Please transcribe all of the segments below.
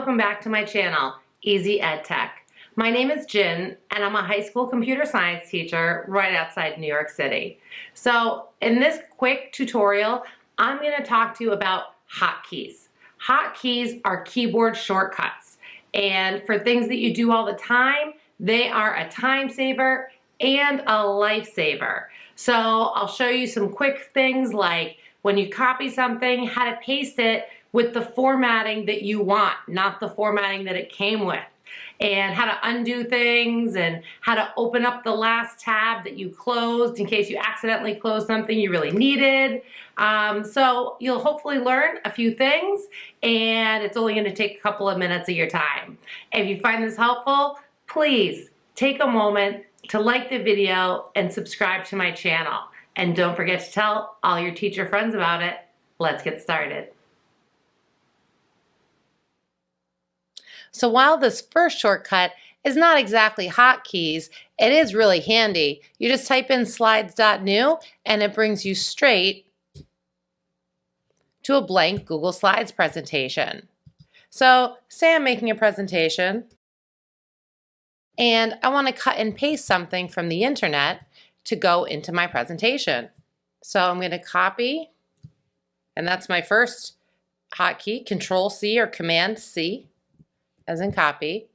welcome back to my channel, Easy EdTech. My name is Jen, and I'm a high school computer science teacher right outside New York City. So in this quick tutorial, I'm going to talk to you about hotkeys. Hotkeys are keyboard shortcuts, and for things that you do all the time, they are a time saver and a lifesaver. So I'll show you some quick things like when you copy something, how to paste it with the formatting that you want, not the formatting that it came with, and how to undo things and how to open up the last tab that you closed in case you accidentally closed something you really needed. So you'll hopefully learn a few things, and it's only going to take a couple of minutes of your time. If you find this helpful, please take a moment to like the video and subscribe to my channel. And don't forget to tell all your teacher friends about it. Let's get started. So while this first shortcut is not exactly hotkeys, it is really handy. You just type in slides.new and it brings you straight to a blank Google Slides presentation. So say I'm making a presentation and I want to cut and paste something from the internet to go into my presentation. So I'm going to copy, and that's my first hotkey, Control-C or Command-C, as in copy.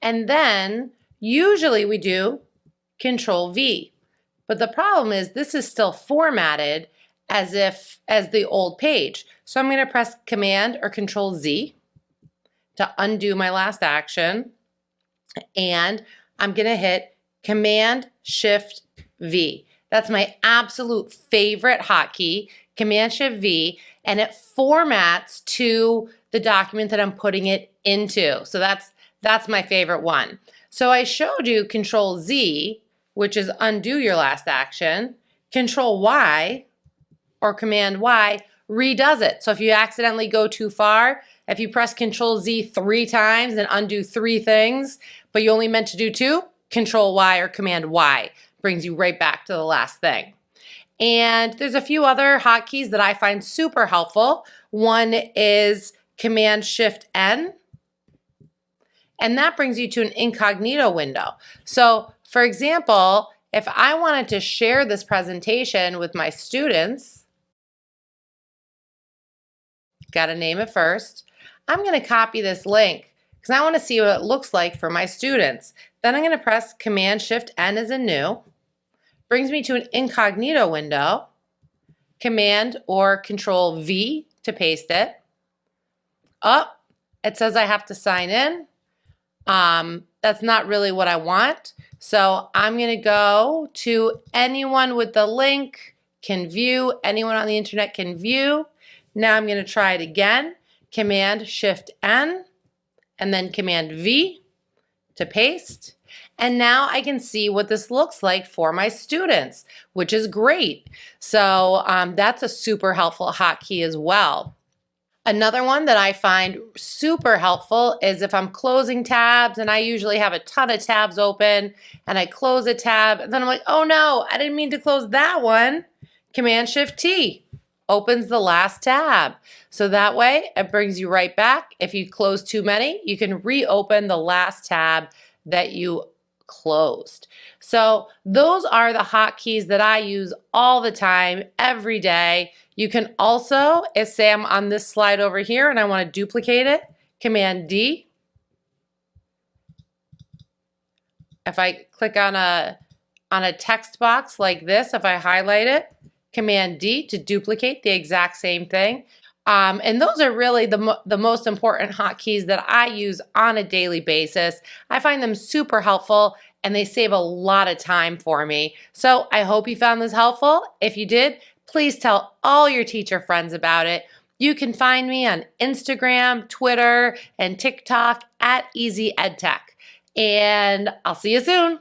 And then usually we do Control-V. But the problem is this is still formatted as the old page. So I'm going to press Command or Control-Z to undo my last action. And I'm going to hit Command-Shift-V. That's my absolute favorite hotkey, Command-Shift-V, and it formats to the document that I'm putting it into. So that's my favorite one. So I showed you Control-Z, which is undo your last action. Control-Y or Command-Y redoes it. So if you accidentally go too far, if you press Control-Z 3 times and undo 3 things, but you only meant to do 2, Control-Y or Command-Y brings you right back to the last thing. And there's a few other hotkeys that I find super helpful. One is Command-Shift-N, and that brings you to an incognito window. So for example, if I wanted to share this presentation with my students, gotta name it first, I'm gonna copy this link because I want to see what it looks like for my students. Then I'm going to press Command-Shift-N as in new. Brings me to an incognito window. Command or Control-V to paste it. It says I have to sign in. That's not really what I want. So I'm going to go to anyone with the link can view. Anyone on the internet can view. Now I'm going to try it again. Command-Shift-N. And then Command-V to paste. And now I can see what this looks like for my students, which is great. So that's a super helpful hotkey as well. Another one that I find super helpful is if I'm closing tabs, and I usually have a ton of tabs open, and I close a tab, and then I'm like, oh no, I didn't mean to close that one. Command-Shift-T opens the last tab. So that way it brings you right back. If you close too many, you can reopen the last tab that you closed. So those are the hotkeys that I use all the time, every day. You can also, if say I'm on this slide over here and I want to duplicate it, Command-D. If I click on a text box like this, if I highlight it, Command-D to duplicate the exact same thing. And those are really the most important hotkeys that I use on a daily basis. I find them super helpful and they save a lot of time for me. So I hope you found this helpful. If you did, please tell all your teacher friends about it. You can find me on Instagram, Twitter, and TikTok at Easy EdTech. And I'll see you soon.